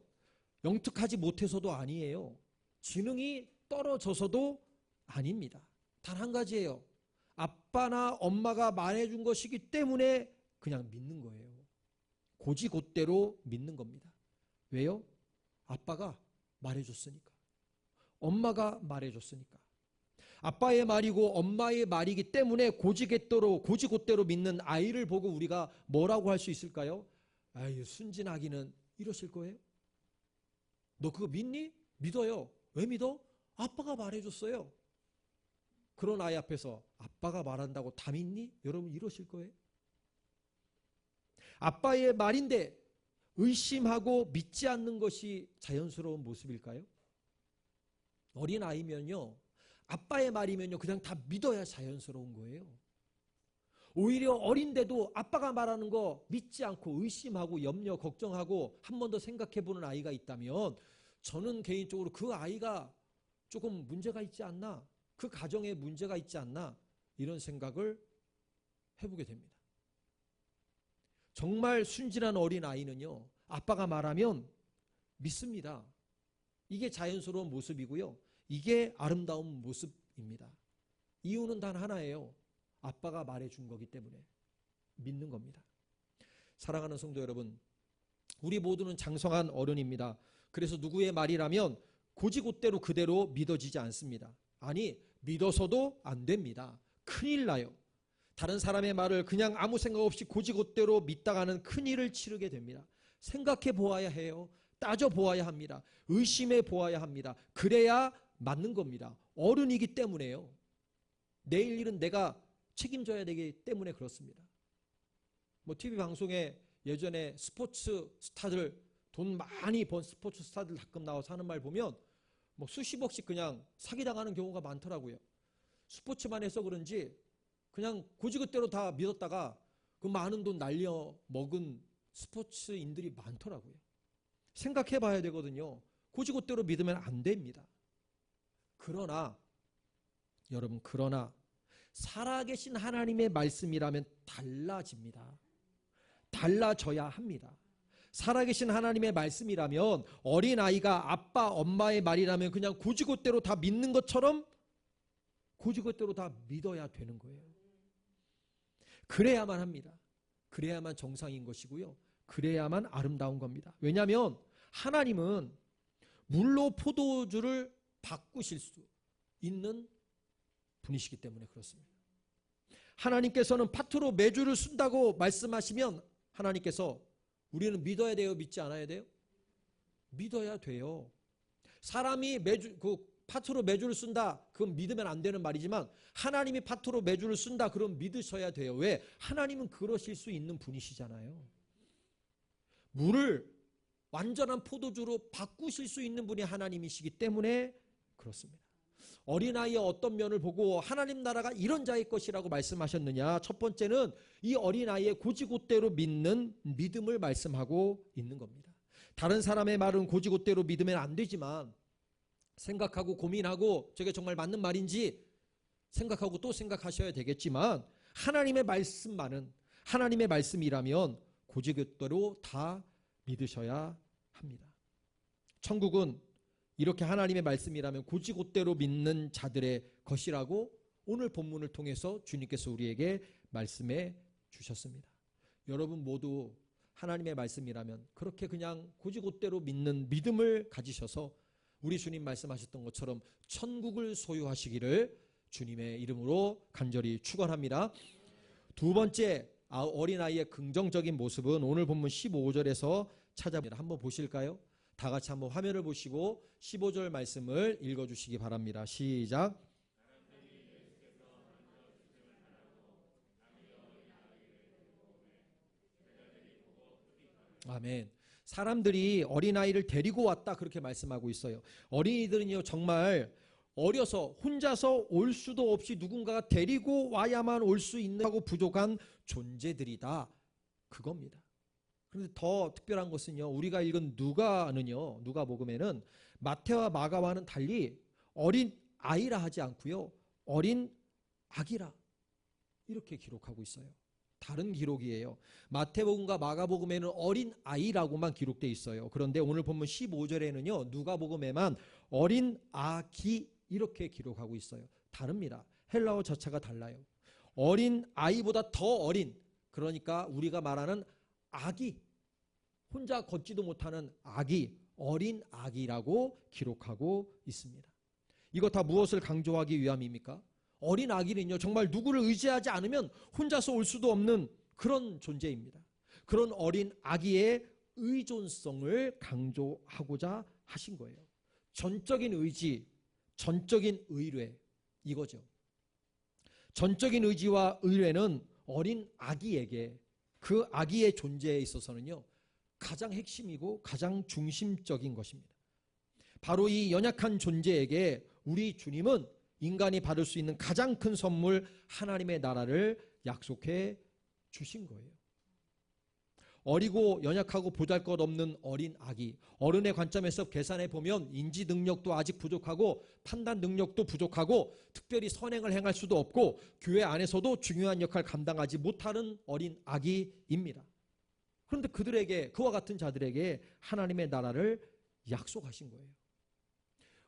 영특하지 못해서도 아니에요. 지능이 떨어져서도 아닙니다. 단 한 가지예요. 아빠나 엄마가 말해준 것이기 때문에 그냥 믿는 거예요. 고지곳대로 믿는 겁니다. 왜요? 아빠가 말해줬으니까. 엄마가 말해줬으니까. 아빠의 말이고 엄마의 말이기 때문에 고지곳대로 믿는 아이를 보고 우리가 뭐라고 할 수 있을까요? 순진하기는 이러실 거예요? 너 그거 믿니? 믿어요. 왜 믿어? 아빠가 말해줬어요. 그런 아이 앞에서 아빠가 말한다고 다 믿니? 여러분 이러실 거예요? 아빠의 말인데 의심하고 믿지 않는 것이 자연스러운 모습일까요? 어린아이면요 아빠의 말이면요 그냥 다 믿어야 자연스러운 거예요. 오히려 어린데도 아빠가 말하는 거 믿지 않고 의심하고 염려 걱정하고 한 번 더 생각해보는 아이가 있다면 저는 개인적으로 그 아이가 조금 문제가 있지 않나, 그 가정에 문제가 있지 않나 이런 생각을 해보게 됩니다. 정말 순진한 어린아이는요 아빠가 말하면 믿습니다. 이게 자연스러운 모습이고요. 이게 아름다운 모습입니다. 이유는 단 하나예요. 아빠가 말해준 거기 때문에 믿는 겁니다. 사랑하는 성도 여러분, 우리 모두는 장성한 어른입니다. 그래서 누구의 말이라면 고지곳대로 그대로 믿어지지 않습니다. 아니, 믿어서도 안 됩니다. 큰일 나요. 다른 사람의 말을 그냥 아무 생각 없이 고지곳대로 믿다가는 큰일을 치르게 됩니다. 생각해 보아야 해요. 따져 보아야 합니다. 의심해 보아야 합니다. 그래야 맞는 겁니다. 어른이기 때문에요. 내일 일은 내가 책임져야 되기 때문에 그렇습니다. TV 방송에 예전에 스포츠 스타들, 돈 많이 번 스포츠 스타들 가끔 나와서 하는 말 보면 수십억씩 그냥 사기당하는 경우가 많더라고요. 스포츠만 해서 그런지 그냥 고지그대로 다 믿었다가 그 많은 돈 날려 먹은 스포츠인들이 많더라고요. 생각해 봐야 되거든요. 고지그대로 믿으면 안 됩니다. 그러나 여러분, 살아계신 하나님의 말씀이라면 달라집니다. 달라져야 합니다. 살아계신 하나님의 말씀이라면 어린아이가 아빠, 엄마의 말이라면 그냥 고지곳대로 다 믿는 것처럼 고지곳대로 다 믿어야 되는 거예요. 그래야만 합니다. 그래야만 정상인 것이고요. 그래야만 아름다운 겁니다. 왜냐하면 하나님은 물로 포도주를 바꾸실 수 있는 분이시기 때문에 그렇습니다. 하나님께서는 팥으로 메주를 쓴다고 말씀하시면 하나님께서 우리는 믿어야 돼요? 믿지 않아야 돼요? 믿어야 돼요. 사람이 팥으로 메주를 쓴다, 그건 믿으면 안 되는 말이지만 하나님이 팥으로 메주를 쓴다, 그럼 믿으셔야 돼요. 왜? 하나님은 그러실 수 있는 분이시잖아요. 물을 완전한 포도주로 바꾸실 수 있는 분이 하나님이시기 때문에 그렇습니다. 어린아이의 어떤 면을 보고 하나님 나라가 이런 자의 것이라고 말씀하셨느냐? 첫 번째는 이 어린아이의 고지곳대로 믿는 믿음을 말씀하고 있는 겁니다. 다른 사람의 말은 고지곳대로 믿으면 안 되지만 생각하고 고민하고 저게 정말 맞는 말인지 생각하고 또 생각하셔야 되겠지만 하나님의 말씀만은, 하나님의 말씀이라면 고지곳대로 다 믿으셔야 합니다. 천국은 이렇게 하나님의 말씀이라면 고지곳대로 믿는 자들의 것이라고 오늘 본문을 통해서 주님께서 우리에게 말씀해 주셨습니다. 여러분 모두 하나님의 말씀이라면 그렇게 그냥 고지곳대로 믿는 믿음을 가지셔서 우리 주님 말씀하셨던 것처럼 천국을 소유하시기를 주님의 이름으로 간절히 축원합니다. 두 번째, 어린아이의 긍정적인 모습은 오늘 본문 15절에서 찾아봅니다. 한번 보실까요? 다 같이 한번 화면을 보시고 15절 말씀을 읽어주시기 바랍니다. 시작. 아멘. 사람들이 어린아이를 데리고 왔다 그렇게 말씀하고 있어요. 어린이들은요 정말 어려서 혼자서 올 수도 없이 누군가가 데리고 와야만 올 수 있는 하고 부족한 존재들이다 그겁니다. 그런데 더 특별한 것은요, 우리가 읽은 누가복음에는 마태와 마가와는 달리 어린 아이라 하지 않고요, 어린 아기라 이렇게 기록하고 있어요. 다른 기록이에요. 마태복음과 마가복음에는 어린 아이라고만 기록되어 있어요. 그런데 오늘 본문 15절에는요, 누가복음에만 어린 아기 이렇게 기록하고 있어요. 다릅니다. 헬라어 자체가 달라요. 어린 아이보다 더 어린, 그러니까 우리가 말하는 아기, 혼자 걷지도 못하는 아기, 어린 아기라고 기록하고 있습니다. 이거 다 무엇을 강조하기 위함입니까? 어린 아기는요 정말 누구를 의지하지 않으면 혼자서 올 수도 없는 그런 존재입니다. 그런 어린 아기의 의존성을 강조하고자 하신 거예요. 전적인 의지, 전적인 의뢰, 이거죠. 전적인 의지와 의뢰는 어린 아기에게, 그 아기의 존재에 있어서는요 가장 핵심이고 가장 중심적인 것입니다. 바로 이 연약한 존재에게 우리 주님은 인간이 받을 수 있는 가장 큰 선물, 하나님의 나라를 약속해 주신 거예요. 어리고 연약하고 보잘것없는 어린 아기, 어른의 관점에서 계산해 보면 인지 능력도 아직 부족하고 판단 능력도 부족하고 특별히 선행을 행할 수도 없고 교회 안에서도 중요한 역할을 감당하지 못하는 어린 아기입니다. 그런데 그들에게, 그와 같은 자들에게 하나님의 나라를 약속하신 거예요.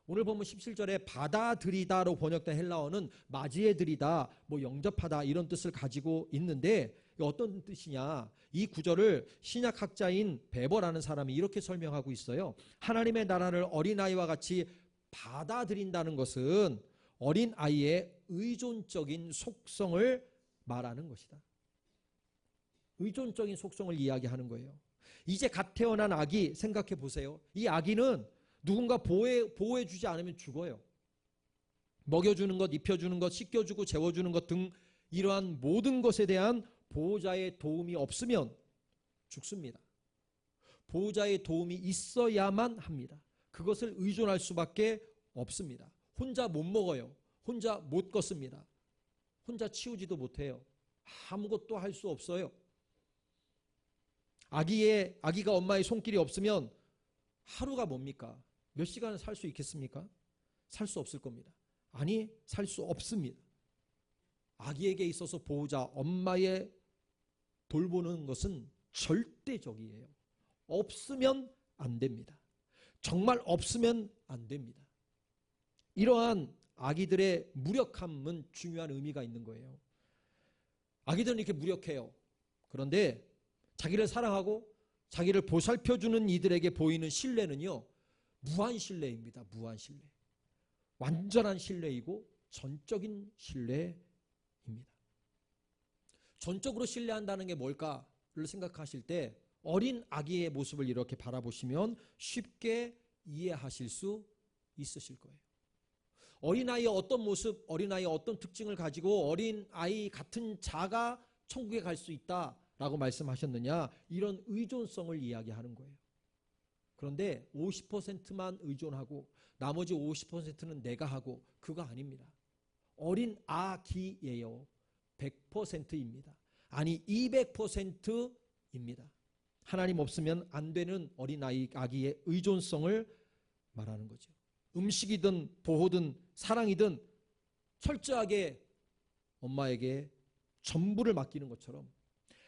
오늘 보면 17절에 받아들이다로 번역된 헬라어는 맞이해드리다, 뭐 영접하다 이런 뜻을 가지고 있는데 어떤 뜻이냐? 이 구절을 신약학자인 베버라는 사람이 이렇게 설명하고 있어요. 하나님의 나라를 어린아이와 같이 받아들인다는 것은 어린아이의 의존적인 속성을 말하는 것이다. 의존적인 속성을 이야기하는 거예요. 이제 갓 태어난 아기 생각해 보세요. 이 아기는 누군가 보호해주지 않으면 죽어요. 먹여주는 것, 입혀주는 것, 씻겨주고 재워주는 것 등 이러한 모든 것에 대한 보호자의 도움이 없으면 죽습니다. 보호자의 도움이 있어야만 합니다. 그것을 의존할 수밖에 없습니다. 혼자 못 먹어요. 혼자 못 걷습니다. 혼자 치우지도 못해요. 아무것도 할 수 없어요. 아기가 엄마의 손길이 없으면 하루가 뭡니까? 몇 시간을 살 수 있겠습니까? 살 수 없을 겁니다. 아니, 살 수 없습니다. 아기에게 있어서 보호자, 엄마의 돌보는 것은 절대적이에요. 없으면 안 됩니다. 정말 없으면 안 됩니다. 이러한 아기들의 무력함은 중요한 의미가 있는 거예요. 아기들은 이렇게 무력해요. 그런데 자기를 사랑하고 자기를 보살펴주는 이들에게 보이는 신뢰는요, 무한 신뢰입니다. 무한 신뢰. 완전한 신뢰이고 전적인 신뢰입니다. 전적으로 신뢰한다는 게 뭘까를 생각하실 때 어린 아기의 모습을 이렇게 바라보시면 쉽게 이해하실 수 있으실 거예요. 어린아이의 어떤 모습, 어린아이의 어떤 특징을 가지고 어린아이 같은 자가 천국에 갈 수 있다라고 말씀하셨느냐, 이런 의존성을 이야기하는 거예요. 그런데 50%만 의존하고 나머지 50%는 내가 하고, 그거 아닙니다. 어린 아기예요. 100%입니다. 아니 200%입니다. 하나님 없으면 안 되는 어린아이, 아기의 의존성을 말하는 거죠. 음식이든 보호든 사랑이든 철저하게 엄마에게 전부를 맡기는 것처럼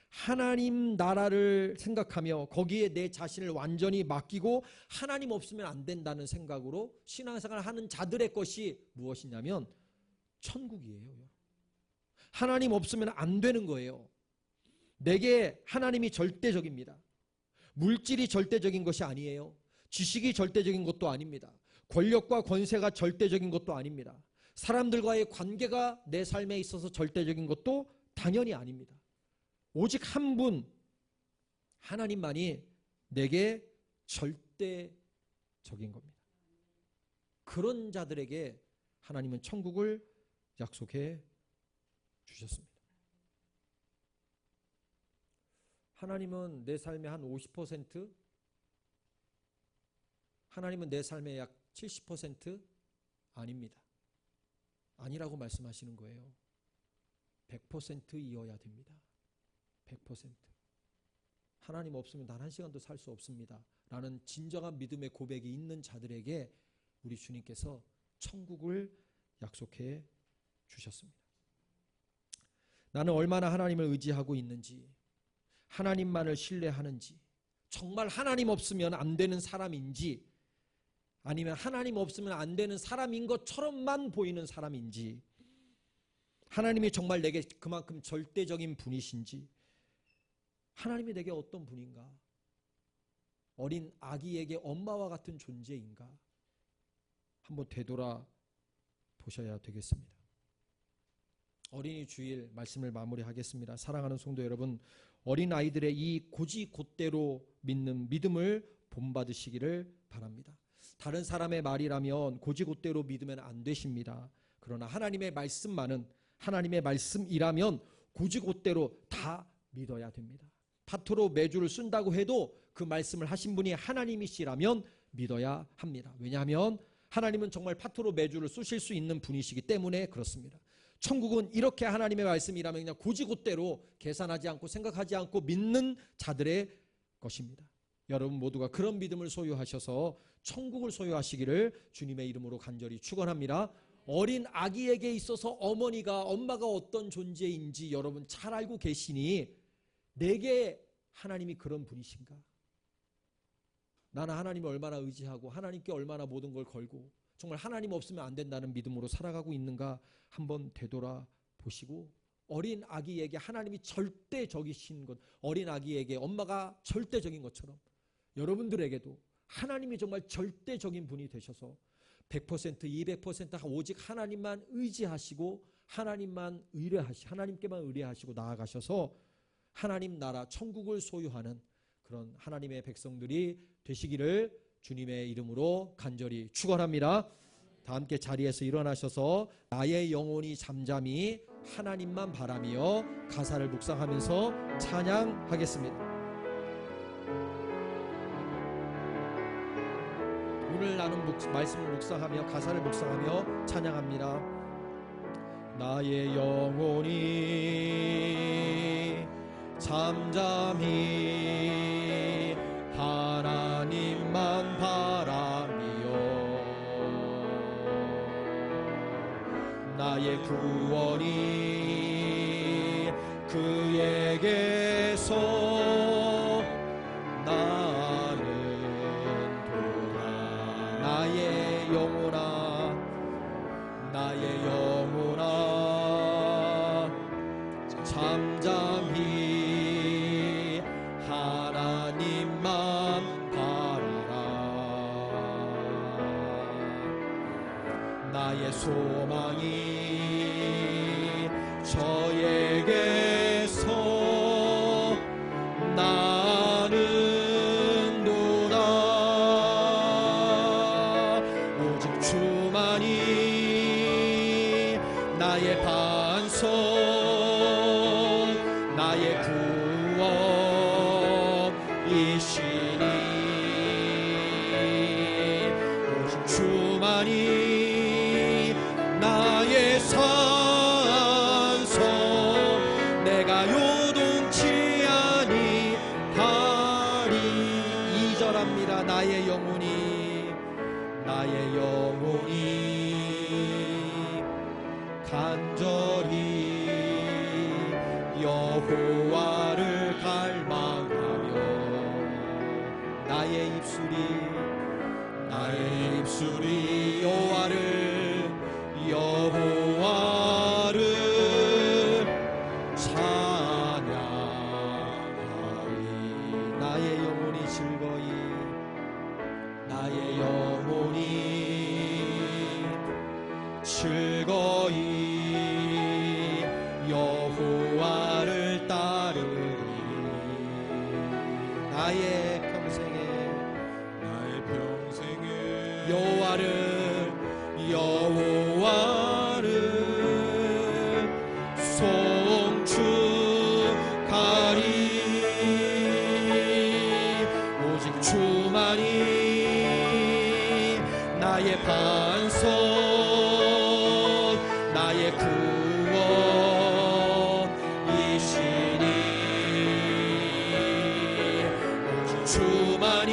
하나님 나라를 생각하며 거기에 내 자신을 완전히 맡기고 하나님 없으면 안 된다는 생각으로 신앙생활을 하는 자들의 것이 무엇이냐면 천국이에요. 하나님 없으면 안 되는 거예요. 내게 하나님이 절대적입니다. 물질이 절대적인 것이 아니에요. 지식이 절대적인 것도 아닙니다. 권력과 권세가 절대적인 것도 아닙니다. 사람들과의 관계가 내 삶에 있어서 절대적인 것도 당연히 아닙니다. 오직 한 분, 하나님만이 내게 절대적인 겁니다. 그런 자들에게 하나님은 천국을 약속해 주셨습니다. 하나님은 내 삶의 한 50%, 하나님은 내 삶의 약 70% 아닙니다. 아니라고 말씀하시는 거예요. 100%이어야 됩니다. 100%. 하나님 없으면 단 한 시간도 살 수 없습니다. 라는 진정한 믿음의 고백이 있는 자들에게 우리 주님께서 천국을 약속해 주셨습니다. 나는 얼마나 하나님을 의지하고 있는지, 하나님만을 신뢰하는지, 정말 하나님 없으면 안 되는 사람인지, 아니면 하나님 없으면 안 되는 사람인 것처럼만 보이는 사람인지, 하나님이 정말 내게 그만큼 절대적인 분이신지, 하나님이 내게 어떤 분인가, 어린 아기에게 엄마와 같은 존재인가 한번 되돌아 보셔야 되겠습니다. 어린이 주일 말씀을 마무리하겠습니다. 사랑하는 성도 여러분, 어린아이들의 이 고지곧대로 믿는 믿음을 본받으시기를 바랍니다. 다른 사람의 말이라면 고지곧대로 믿으면 안 되십니다. 그러나 하나님의 말씀만은, 하나님의 말씀이라면 고지곧대로 다 믿어야 됩니다. 파토로 매주를 쓴다고 해도 그 말씀을 하신 분이 하나님이시라면 믿어야 합니다. 왜냐하면 하나님은 정말 파토로 매주를 쑤실 수 있는 분이시기 때문에 그렇습니다. 천국은 이렇게 하나님의 말씀이라면 그냥 고지곧대로 계산하지 않고 생각하지 않고 믿는 자들의 것입니다. 여러분 모두가 그런 믿음을 소유하셔서 천국을 소유하시기를 주님의 이름으로 간절히 축원합니다. 어린 아기에게 있어서 엄마가 어떤 존재인지 여러분 잘 알고 계시니 내게 하나님이 그런 분이신가? 나는 하나님을 얼마나 의지하고 하나님께 얼마나 모든 걸 걸고 정말 하나님 없으면 안 된다는 믿음으로 살아가고 있는가 한번 되돌아보시고, 어린 아기에게 하나님이 절대적이신 것, 어린 아기에게 엄마가 절대적인 것처럼 여러분들에게도 하나님이 정말 절대적인 분이 되셔서 100%, 200% 오직 하나님만 의지하시고 하나님께만 의뢰하시고 나아가셔서 하나님 나라 천국을 소유하는 그런 하나님의 백성들이 되시기를 주님의 이름으로 간절히 축원합니다. 다 함께 자리에서 일어나셔서 나의 영혼이 잠잠히 하나님만 바라며 가사를 묵상하면서 찬양하겠습니다. 오늘 나눈 말씀을 묵상하며 가사를 묵상하며 찬양합니다. 나의 영혼이 잠잠히 하나님만 바라며 나의 구원이 그에게서 나는 도다. 나의 영혼아 잠잠히 하나님만 바라라. 나의 소망이 저에게서 나는 도다. 오직 주만이 나의 반석, 나의 구원이시니 오직 주만이 나의 산소, 내가 요동치 아니하리. 2절합니다. 나의 영혼이 간절히 여호와를 갈망하며 나의 입술이 여호와를 찬양하리. 나의 영혼이 즐거이 여호와를 따르리. 나의 평생에 여호와를 송축하리. 오직 주만이 나의 반석, 나의 구원이시니 오직 주만이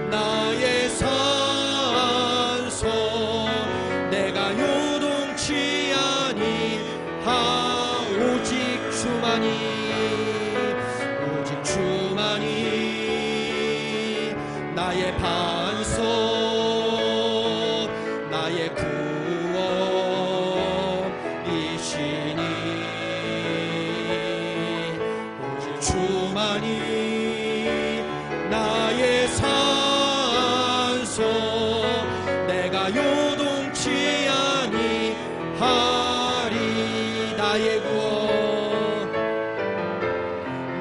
나의 산소, 내가 요동치 아니하. 오직 주만이 나의 반석, 나의 구원이시니 오직 주만이 나의 산소, 내가 요동치 아니하리.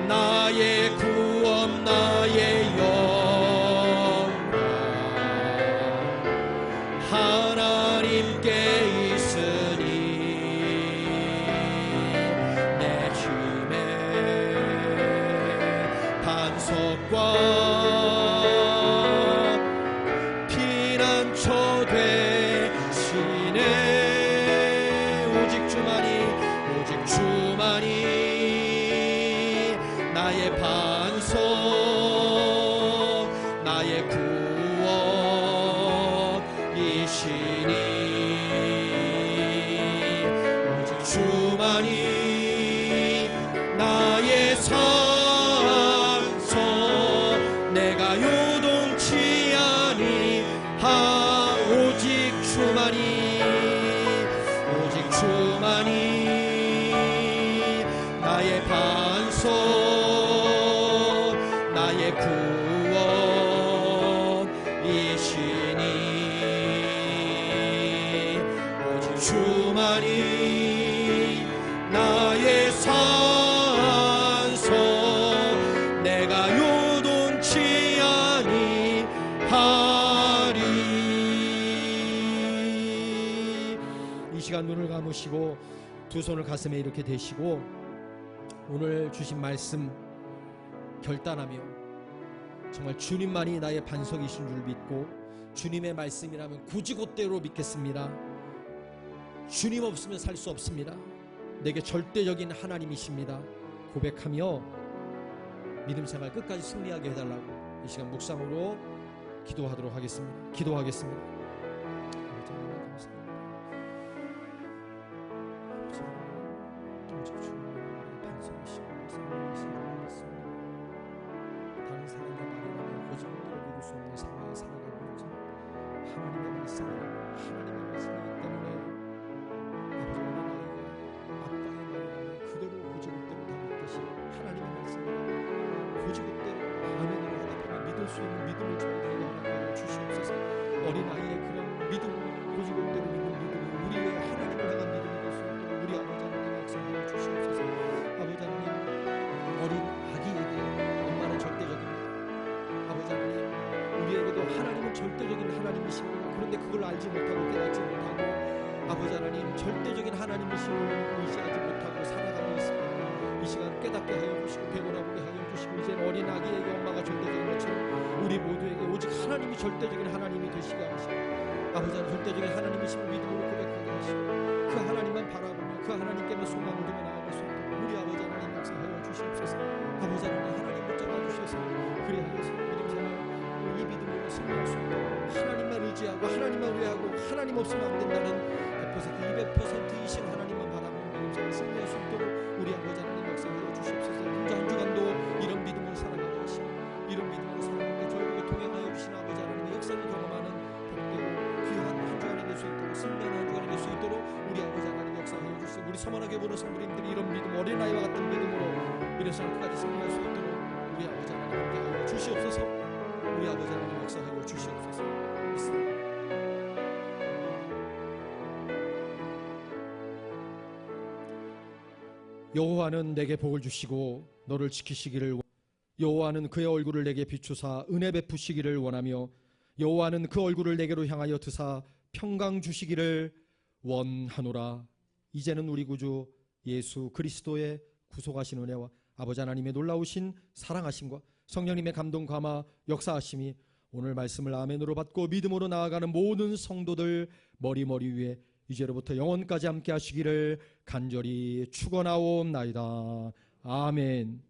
나의 구원 나의 영광 하나님께 있으니 내 힘의 반석과 피난처 되시네. 오직 주만이 나의 반석, 나의 구원이시니 오직 주만이 나의 산소, 내가 요동치 아니하. 주만이 나의 반석, 나의 구원이시니 오직 주만이 나의 산소, 내가 요동치 아니하리. 이 시간 눈을 감으시고 두 손을 가슴에 이렇게 대시고 오늘 주신 말씀 결단하며 정말 주님만이 나의 반석이신 줄 믿고 주님의 말씀이라면 곧이곧대로 믿겠습니다. 주님 없으면 살 수 없습니다. 내게 절대적인 하나님이십니다. 고백하며 믿음 생활 끝까지 승리하게 해달라고 이 시간 묵상으로 기도하도록 하겠습니다. 기도하겠습니다. 다른 사람의 말이라면 고집대로 이룰 수 없는 상황에 살아가고 있죠. 하나님의 말씀이라면 하나님의 말씀이기 때문에 아버지 어린 아이가 아빠의 말이라면 그대로 고집대로 다 믿듯이 하나님의 말씀이라면 고집대로 아멘을 하다 보면 믿을 수 있는 믿음을 저희에게 하나님 주시옵소서. 어린 아이의 그런 믿음, 고집대로 믿는 믿음이 우리의 하나님을 향한 믿음이 될 수 있도록 우리 아버지 하나님 역사하여 주시옵소서. 아버지 하나님 어린 아기에게 엄마는 절대적입니다. 아버지 하나님 우리에게도 하나님은 절대적인 하나님이십니다. 그런데 그걸 알지 못하고 깨닫지 못하고 아버지 하나님 절대적인 하나님이심을 의지하지 못하고 살아가고 있습니다. 이 시간 깨닫게 하여 주시고 되돌아보게 하여 주시고 이제는 어린 아기에게 엄마가 절대적인 것처럼 우리 모두에게 오직 하나님이 절대적인 하나님이 되시게 하시고 아버지 하나님 절대적인 하나님이심을 믿음으로 고백하게 하시고 그 하나님만 바라보며 그 하나님께만 소망을 두며 나아갈 수 있도록 우리 아버지 하나님 역사하여 주시옵소서. 아버지 하나님 하나님 붙잡아 주셔서 그리하여서 믿음 생활 이 믿음으로 승리할 수 있도록 하나님만 의지하고 하나님만 의뢰하고 하나님 없으면 안 된다는 100% 200%이신 하나님만 바라보며 믿음 생활 승리할 수 있도록 우리 아버지 하나님 역사하여 주시옵소서. 현재 한 주간도 이런 믿음으로 살아가게 하시고 이런 믿음으로 살아가게 저희에게 동행하여 주신 아버지 하나님의 역사를 경험하는 복되고 귀한 한 주간이 될 수 있도록 승리하는 한 주간이 될 수 있도록 우리 아버지 하나님 역사하여 주시고 우리 서만하게 보는 성도님들이 이런 믿음 어린아이와 같은 믿음으로 이래서 끝까지 승리할 수 있도록 우리 아버지 하나님 함께하여 주시옵소서. 우리 아버지 하나님 역사하여 주시옵소서. 여호와는 내게 복을 주시고 너를 지키시기를 여호와는 그의 얼굴을 내게 비추사 은혜 베푸시기를 원하며 여호와는 그 얼굴을 내게로 향하여 드사 평강 주시기를 원하노라. 이제는 우리 구주 예수 그리스도의 구속하신 은혜와 아버지 하나님의 놀라우신 사랑하심과 성령님의 감동 감화 역사하심이 오늘 말씀을 아멘으로 받고 믿음으로 나아가는 모든 성도들 머리 위에 이제로부터 영원까지 함께 하시기를 간절히 축원하옵나이다. 아멘.